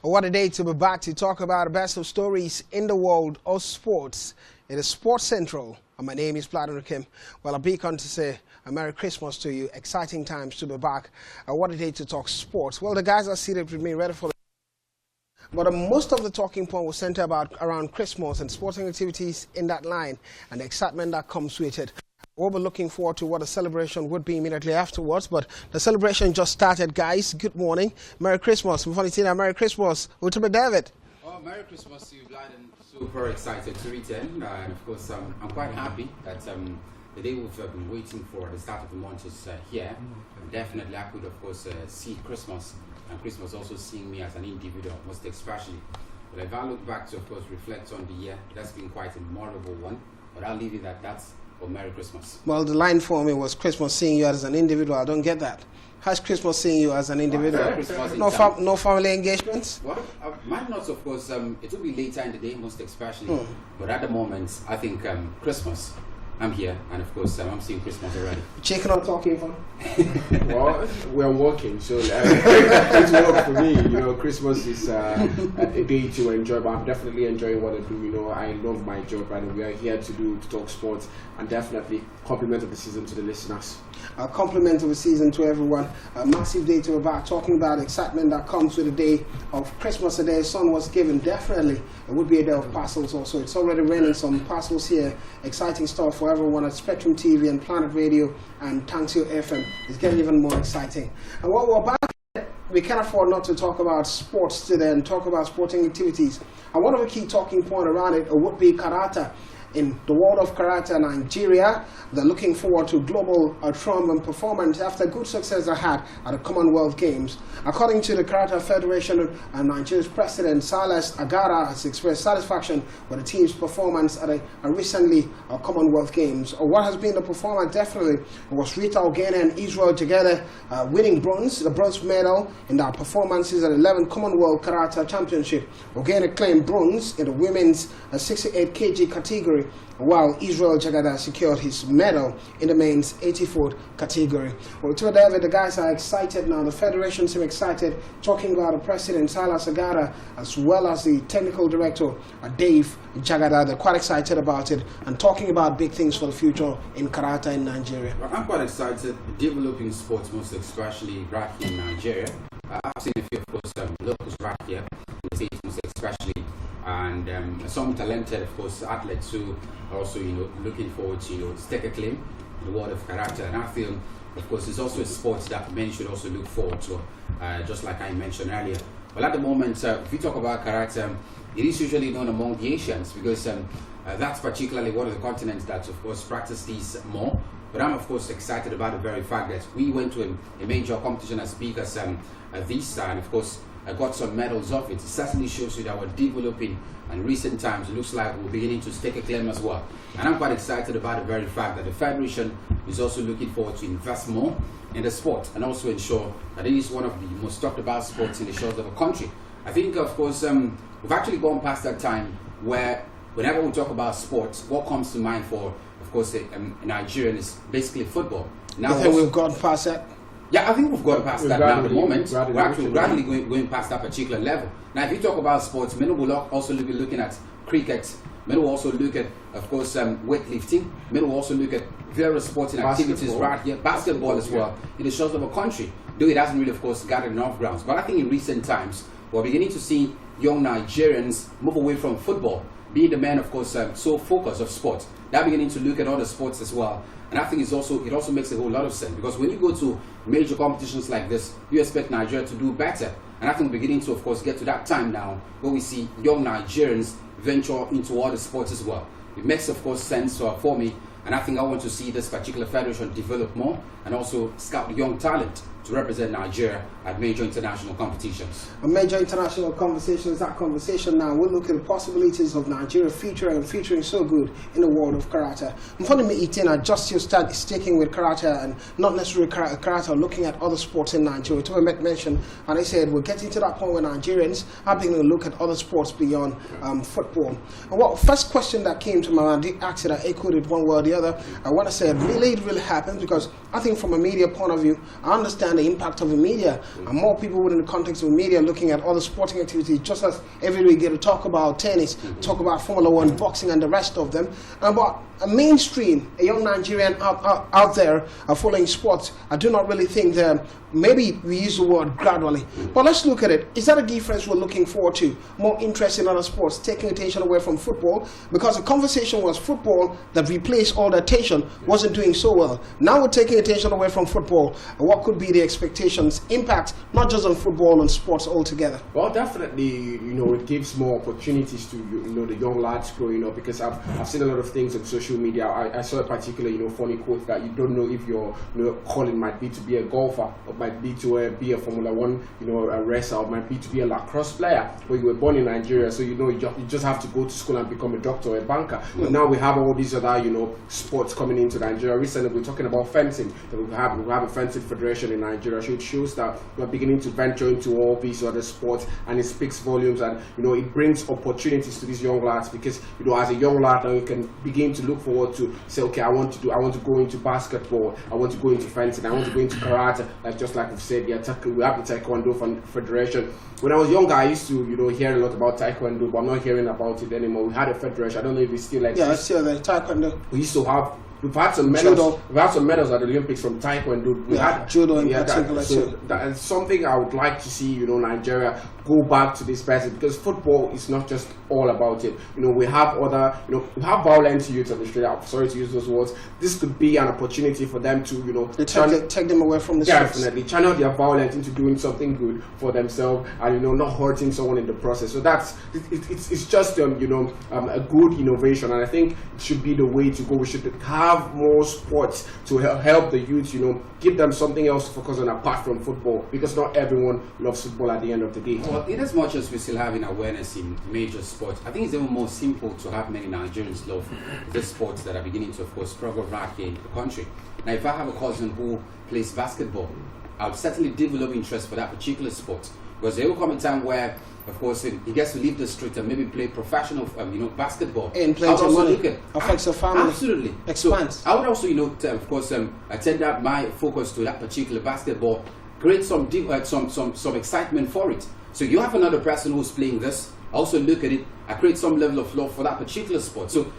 What a day to be back to talk about the best of stories in the world of sports. It is Sports Central, and my name is Platinum Kim. Well, a beacon to say a Merry Christmas to you. Exciting times to be back. What a day to talk sports. Well, the guys are seated with me, ready for the... But most of the talking point was centered around Christmas and sporting activities in that line and the excitement that comes with it. We'll be looking forward to what the celebration would be immediately afterwards, but the celebration just started, guys. Good morning. Merry Christmas. Merry Christmas. Ultimate David. Oh, Merry Christmas to you, Vlad, and super excited to return. And of course, I'm quite happy that the day we've been waiting for, the start of the month, is here. Definitely, I could, of course, see Christmas, and Christmas also seeing me as an individual, most especially. But if I look back to, of course, reflect on the year, that's been quite a memorable one. But I'll leave it at that's for Merry Christmas. Well, the line for me was Christmas seeing you as an individual. I don't get that. How's Christmas seeing you as an individual? No family engagements? Well, mine not, of course. It will be later in the day, most especially. But at the moment, I think Christmas, I'm here, and of course, I'm seeing Christmas already. Chicken or talking fun? Well, we're working, so it's work for me. You know, Christmas is a day to enjoy, but I'm definitely enjoying what I do. You know, I love my job, and we are here to talk sports, and definitely compliment of the season to the listeners. A compliment of the season to everyone. A massive day to be back, talking about excitement that comes with the day of Christmas. The day sun was given, definitely it would be a day of parcels also. It's already raining some parcels here. Exciting stuff for everyone at Spectrum TV and Planet Radio and Tangsil FM. It's getting even more exciting. And while we're back, we can't afford not to talk about sports today and talk about sporting activities. And one of the key talking points around it would be karate. In the world of karate, Nigeria, they're looking forward to global triumph performance after good success they had at the Commonwealth Games. According to the Karate Federation, Nigeria's president, Silas Agara, has expressed satisfaction with the team's performance at a recently Commonwealth Games. What has been the performance? Definitely was Rita Ogene and Israel together winning the bronze medal in their performances at the 11th Commonwealth Karate Championship. Ogene claimed bronze in the women's 68 kg category, while Israel Jagada secured his medal in the men's 84 category. Well, to David, the guys are excited now. The federation seem excited, talking about the president, Silas Agara, as well as the technical director, Dave Jagada. They're quite excited about it and talking about big things for the future in karate in Nigeria. Well, I'm quite excited developing sports, most especially right here in Nigeria. I've seen a few, of course, locals right here in the States, most especially, and some talented, of course, athletes who are also, looking forward to, stake a claim in the world of karate. And I feel, of course, it's also a sport that many should also look forward to, just like I mentioned earlier. Well, at the moment, if we talk about karate, it is usually known among the Asians because that's particularly one of the continents that, of course, practice these more. But I'm, of course, excited about the very fact that we went to a major competition as big as this, and of course, I got some medals of it. It certainly shows you that we're developing, and in recent times it looks like we're beginning to stake a claim as well. And I'm quite excited about the very fact that the Federation is also looking forward to invest more in the sport and also ensure that it is one of the most talked about sports in the shores of the country. I think, of course, we've actually gone past that time where whenever we talk about sports, what comes to mind for, of course, a Nigerian is basically football. Now, I think we've gone past that. Yeah, I think we've gone past that now at the moment. We're actually gradually going past that particular level. Now, if you talk about sports, many will also be looking at cricket. Many will also look at, of course, weightlifting. Many will also look at various sporting activities right here. Basketball as well, in the shores of a country. Though it hasn't really, of course, gathered enough grounds. But I think in recent times, we're beginning to see young Nigerians move away from football, being the man, of course, so focused of sport. They're beginning to look at other sports as well. And I think it also makes a whole lot of sense, because when you go to major competitions like this, you expect Nigeria to do better. And I think we're beginning to, of course, get to that time now where we see young Nigerians venture into other sports as well. It makes, of course, sense for me. And I think I want to see this particular federation develop more and also scout young talent to represent Nigeria at major international competitions. Major international conversations, that conversation now, we'll look at the possibilities of Nigeria featuring so good in the world of karate. Mfonime Itina, just you start sticking with karate and not necessarily karate, looking at other sports in Nigeria. To mention, and I said we're getting to that point where Nigerians are beginning to look at other sports beyond football. And what first question that came to my mind, I did ask it, I echoed it one way or the other. I want to say it really happens because I think from a media point of view, I understand understand the impact of the media, and more people within the context of the media looking at other sporting activities, just as every day we get to talk about tennis, talk about Formula One, boxing, and the rest of them. But a mainstream, a young Nigerian out there following sports, I do not really think that maybe we use the word gradually. But let's look at it. Is that a difference we're looking forward to? More interest in other sports, taking attention away from football? Because the conversation was football that replaced all the attention wasn't doing so well. Now we're taking attention away from football. What could be the expectations, impact, not just on football, on sports altogether? Well, definitely, it gives more opportunities to, the young lads growing up, because I've seen a lot of things on social media. I saw a particular, funny quote that you don't know if your calling might be to be a golfer, or might be to be a Formula One, a racer, or might be to be a lacrosse player. But you were born in Nigeria, so you just have to go to school and become a doctor or a banker. But now we have all these other, sports coming into Nigeria. Recently, we're talking about fencing. We have a fencing federation in Nigeria. So it shows that we're beginning to venture into all these other sports, and it speaks volumes, and it brings opportunities to these young lads, because as a young lad now you can begin to look forward to say, okay, I want to go into basketball, I want to go into fencing, I want to go into karate, just like we've said, we have the Taekwondo Federation. When I was younger, I used to hear a lot about Taekwondo, but I'm not hearing about it anymore. We had a federation. I don't know if it still exists. Yeah, it's still there. Taekwondo. We used to have. We've had some medals. Judo. We've had some medals at the Olympics from Taekwondo. We had judo in particular. That's something I would like to see. Nigeria go back to this person, because football is not just all about it. We have other. We have violent youth on the street. I'm sorry to use those words. This could be an opportunity for them to take them away from the streets. Definitely channel their violence into doing something good for themselves, and not hurting someone in the process. So it's just a good innovation, and I think it should be the way to go. We should have more sports to help the youth, give them something else to focus on apart from football, because not everyone loves football at the end of the day. Well, in as much as we still have awareness in major sports, I think it's even more simple to have many Nigerians love the sports that are beginning to, of course, struggle right here in the country. Now, if I have a cousin who plays basketball, I would certainly develop interest for that particular sport, because there will come a time where, of course, he gets to leave the street and maybe play professional, basketball. And play some money. Affects your family. Absolutely. Expands. So I would also, of course, attend that my focus to that particular basketball, create some excitement for it. So you have another person who's playing this, also look at it, I create some level of love for that particular sport. So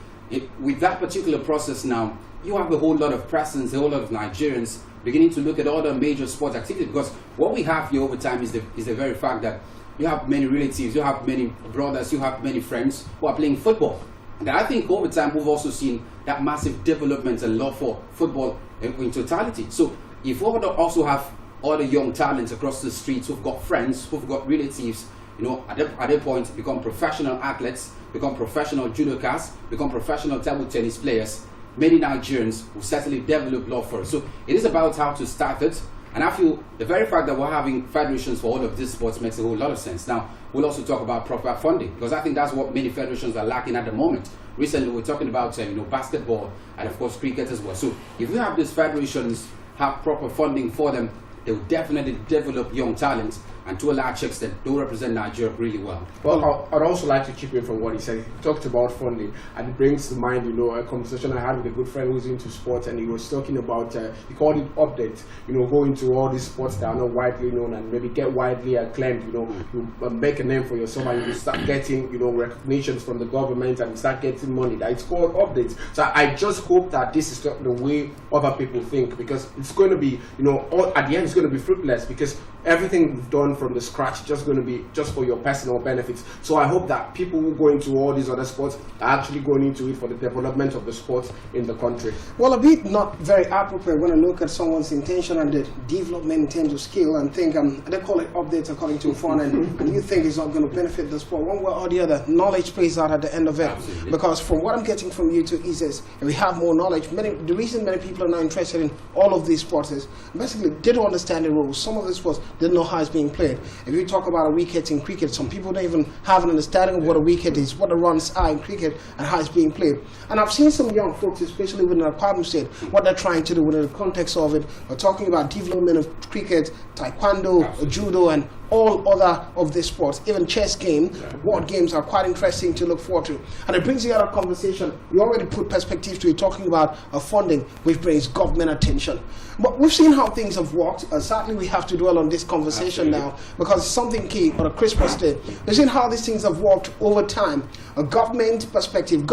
with that particular process now, you have a whole lot of presence, a whole lot of Nigerians beginning to look at other major sports activities, because what we have here over time is the very fact that you have many relatives, you have many brothers, you have many friends who are playing football. And I think over time we've also seen that massive development and love for football in totality. So if we also have other young talents across the streets who've got friends, who've got relatives, at that point become professional athletes, become professional judokas, become professional table tennis players, many Nigerians will certainly develop love for it. So it is about how to start it. And I feel the very fact that we're having federations for all of these sports makes a whole lot of sense. Now, we'll also talk about proper funding, because I think that's what many federations are lacking at the moment. Recently, we're talking about basketball and, of course, cricket as well. So if we have these federations have proper funding for them, they will definitely develop young talent, and to a large extent, they will represent Nigeria really well. Well, I'd also like to chip in from what he said. He talked about funding, and it brings to mind, a conversation I had with a good friend who's into sports, and he was talking about, he called it updates, go into all these sports that are not widely known and maybe get widely acclaimed, you make a name for yourself, and you start getting, recognitions from the government, and you start getting money. It's called updates. So I just hope that this is not the way other people think, because it's going to be, at the end it's going to be fruitless, because everything we've done from the scratch just going to be just for your personal benefits. So I hope that people who go into all these other sports are actually going into it for the development of the sport in the country. Well, a bit not very appropriate when I look at someone's intention and the development in terms of skill, and think they call it updates according to phone, and you think it's not going to benefit the sport one way or the other. Knowledge plays out at the end of it. Absolutely. Because from what I'm getting from you too is if we have more knowledge, the reason many people are not interested in all of these sports is basically they don't understand the rules. Some of the sports they don't know how it's being played. If you talk about a wicket in cricket, some people don't even have an understanding of what a wicket is, what the runs are in cricket, and how it's being played. And I've seen some young folks, especially within the Kwabem State, what they're trying to do within the context of it. We're talking about development of cricket, taekwondo, judo, and all other of the sports, even chess games, board games are quite interesting to look forward to. And it brings the other conversation. We already put perspective to it, talking about funding, which brings government attention. But we've seen how things have worked. Sadly, we have to dwell on this conversation now because it's something key on a Christmas day. We've seen how these things have worked over time. A government perspective.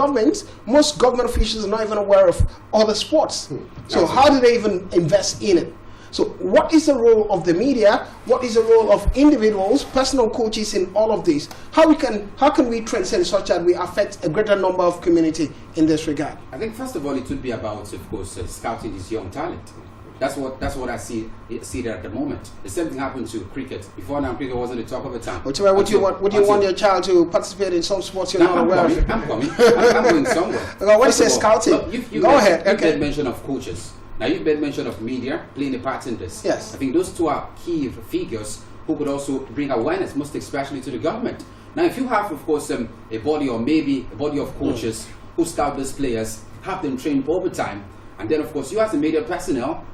Most government officials are not even aware of other sports. So how do they even invest in it? So what is the role of the media? What is the role of individuals, personal coaches in all of this? How can we transcend such that we affect a greater number of community in this regard? I think first of all it would be about, of course, scouting this young talent. That's what I see there at the moment. The same thing happened to cricket. Before now, cricket wasn't the talk of the town. Would you want your child to participate in some sports you're not aware of? I'm coming. I'm going somewhere. When you say scouting, go ahead. You made mention of coaches. Now you've made mention of media playing a part in this. Yes. I think those two are key figures who could also bring awareness, most especially to the government. Now, if you have, of course, a body or maybe a body of coaches who scout those players, have them trained over time, and then, of course, you as the media personnel,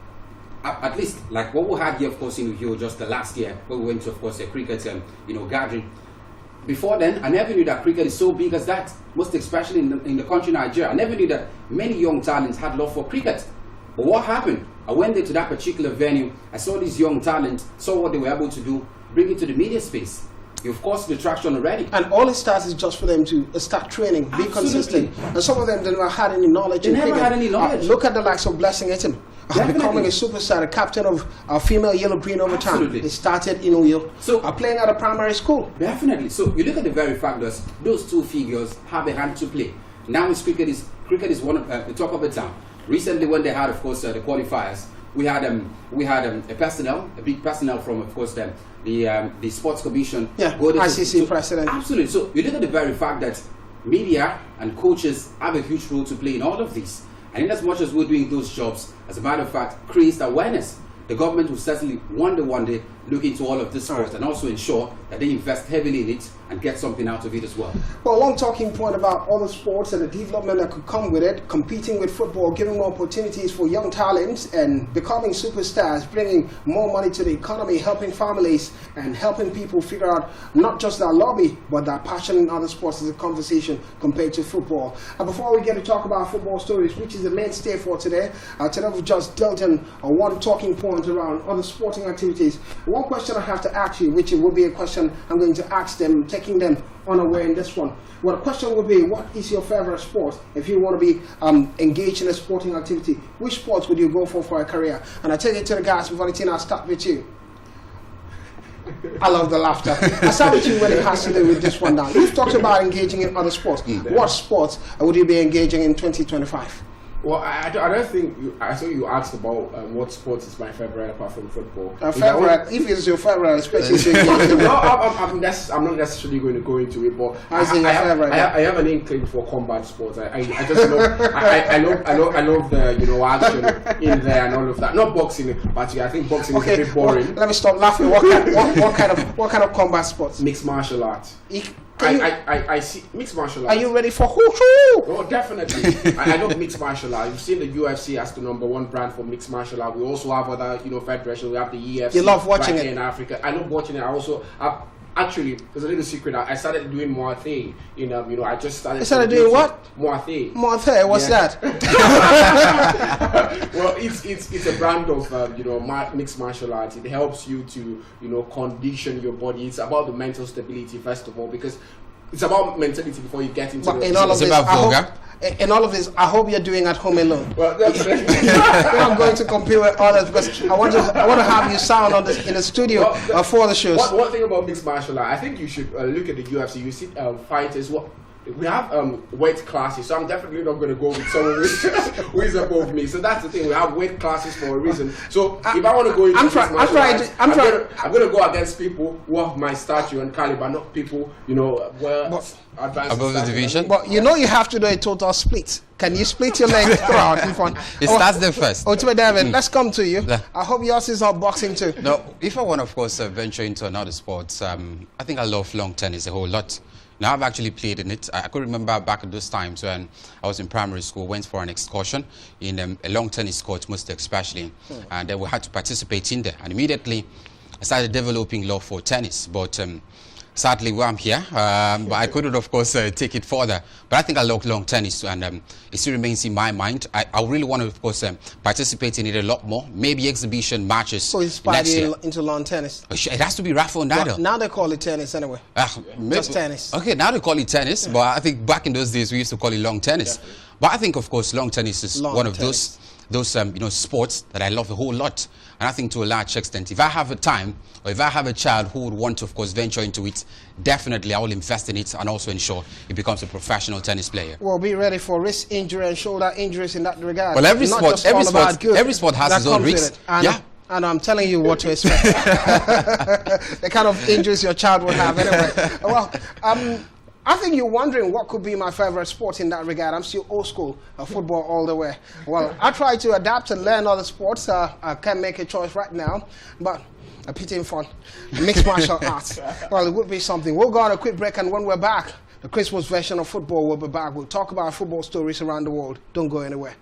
at least like what we had here, of course, in Uyo just the last year, where we went to, of course, a cricket gathering. Before then, I never knew that cricket is so big as that, most especially in the country Nigeria. I never knew that many young talents had love for cricket. But what happened? I went there to that particular venue, I saw these young talents, saw what they were able to do, bring it to the media space. You've caused the traction already. And all it starts is just for them to start training, be consistent. And some of them never had any knowledge. They never had any knowledge. Look at the likes of Blessing Etim. Becoming a superstar, a captain of a female yellow green over time. They started in Uyo, playing at a primary school. Definitely. So you look at the very fact that those two figures have a hand to play. Now cricket is one of the talk of the town. Recently, when they had, of course, the qualifiers, we had a big personnel from, of course, the Sports Commission. Yeah, ICC president. Absolutely. So you look at the very fact that media and coaches have a huge role to play in all of these. And in as much as we're doing those jobs, as a matter of fact, creates awareness. The government will certainly one day look into all of this sports and also ensure that they invest heavily in it and get something out of it as well. Well, one talking point about other sports and the development that could come with it, competing with football, giving more opportunities for young talents and becoming superstars, bringing more money to the economy, helping families and helping people figure out not just their lobby, but their passion in other sports is a conversation compared to football. And before we get to talk about football stories, which is the mainstay for today, today we've just dealt in one talking point around other sporting activities. One question I have to ask you, which will be a question I'm going to ask them, taking them unaware in this one. Well, the question would be, what is your favorite sport? If you want to be engaged in a sporting activity, which sports would you go for a career? And I take it to the guys, Valentina, I'll start with you. I love the laughter. I'll start with you when it has to do with this one now. You've talked about engaging in other sports. What sports would you be engaging in 2025? Well, I don't think I saw you asked about what sports is my favorite apart from football. If it's your favorite, especially. No, I'm not necessarily going to go into it, but I have an inkling for combat sports. I just love I love the action in there and all of that. Not boxing, but I think boxing is a bit boring. Well, let me stop laughing. What kind of combat sports? Mixed martial arts. I see mixed martial arts. Are you ready for hoo? Oh, definitely. I love mixed martial arts. You've seen the UFC as the #1 brand for mixed martial arts. We also have other, federations. We have the EFC. You love watching it in Africa. I love watching it. I also actually, there's a little secret. I started doing Muay Thai. I just started. You started doing what? Muay Thai. Muay Thai. What's that? Well, it's a brand of mixed martial arts. It helps you to condition your body. It's about the mental stability first of all, because it's about mentality before you get into. But in all of this, I hope you're doing at home alone. Well, definitely. I'm going to compete with others because I want to have you sound in the studio for the shows. One thing about mixed martial art, I think you should look at the UFC. You see fighters. We have weight classes, so I'm definitely not going to go with someone who is above me. So that's the thing. We have weight classes for a reason. So if I want to go into I'm going to go against people who have my stature and caliber, not people advanced above the division. But you have to do a total split. Can you split your legs throughout in front? It starts there first. Ultimate David, let's come to you. I hope yours is not boxing too. No, if I want, of course, venture into another sport, I think I love long tennis a whole lot. Now, I've actually played in it. I could remember back at those times when I was in primary school, went for an excursion in a long tennis court, most especially, and we had to participate in there. And immediately, I started developing love for tennis, but sadly, well, I'm here, but I couldn't, of course, take it further. But I think I love long tennis, and it still remains in my mind. I really want to, of course, participate in it a lot more. Maybe exhibition matches. So inspired you into lawn tennis? It has to be Rafael Nadal. Well, now they call it tennis anyway. Just tennis. Okay, now they call it tennis, but I think back in those days we used to call it long tennis. Definitely. But I think, of course, long tennis is one of those sports that I love a whole lot. And I think to a large extent, if I have a time, or if I have a child who would want to, of course, venture into it, definitely I will invest in it and also ensure it becomes a professional tennis player. Well, be ready for wrist injury and shoulder injuries in that regard. Well, every sport has its own risks. Yeah. And I'm telling you what to expect. The kind of injuries your child will have anyway. Well, I think you're wondering what could be my favorite sport in that regard. I'm still old school, football all the way. Well, I try to adapt and learn other sports. I can't make a choice right now, but a pity in fun. Mixed martial arts. Well, it would be something. We'll go on a quick break, and when we're back, the Christmas version of football will be back. We'll talk about football stories around the world. Don't go anywhere.